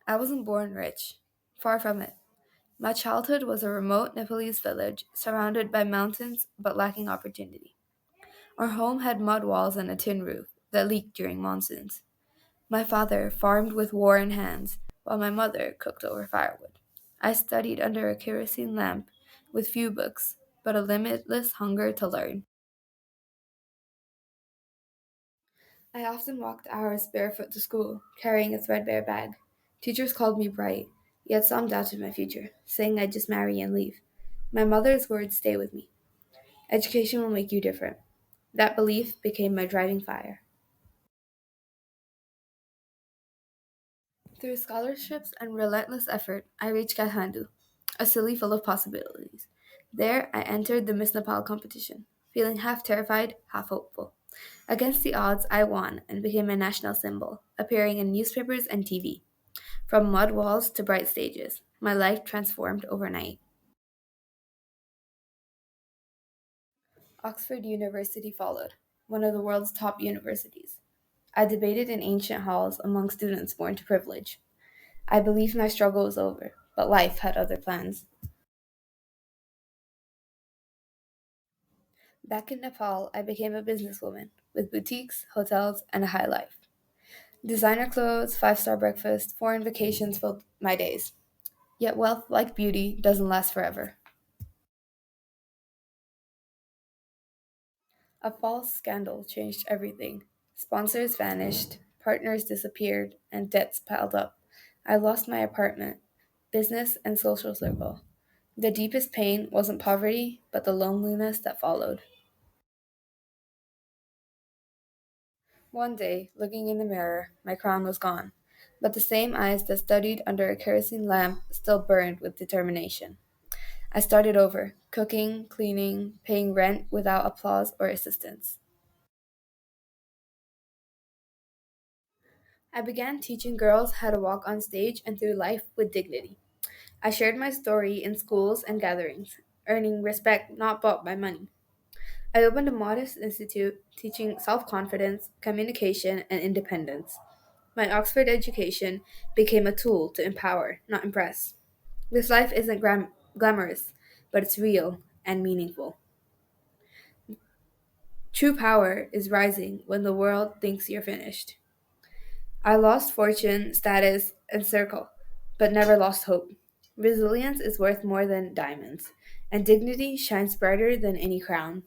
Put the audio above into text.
I wasn't born rich. Far from it. My childhood was a remote Nepalese village surrounded by mountains but lacking opportunity. Our home had mud walls and a tin roof that leaked during monsoons. My father farmed with war in hands, while my mother cooked over firewood. I studied under a kerosene lamp with few books, but a limitless hunger to learn. I often walked hours barefoot to school, carrying a threadbare bag. Teachers called me bright, yet some doubted my future, saying I'd just marry and leave. My mother's words stay with me. Education will make you different. That belief became my driving fire. Through scholarships and relentless effort, I reached Kathmandu, a city full of possibilities. There, I entered the Miss Nepal competition, feeling half terrified, half hopeful. Against the odds, I won and became a national symbol, appearing in newspapers and TV. From mud walls to bright stages, my life transformed overnight. Oxford University followed, one of the world's top universities. I debated in ancient halls among students born to privilege. I believed my struggle was over, but life had other plans. Back in Nepal, I became a businesswoman with boutiques, hotels, and a high life. Designer clothes, five-star breakfast, foreign vacations filled my days. Yet wealth, like beauty, doesn't last forever. A false scandal changed everything. Sponsors vanished, partners disappeared, and debts piled up. I lost my apartment, business, and social circle. The deepest pain wasn't poverty, but the loneliness that followed. One day, looking in the mirror, my crown was gone, but the same eyes that studied under a kerosene lamp still burned with determination. I started over, cooking, cleaning, paying rent without applause or assistance. I began teaching girls how to walk on stage and through life with dignity. I shared my story in schools and gatherings, earning respect not bought by money. I opened a modest institute teaching self confidence, communication, and independence. My Oxford education became a tool to empower, not impress. This life isn't glamorous, but it's real and meaningful. True power is rising when the world thinks you're finished. I lost fortune, status, and circle, but never lost hope. Resilience is worth more than diamonds, and dignity shines brighter than any crown.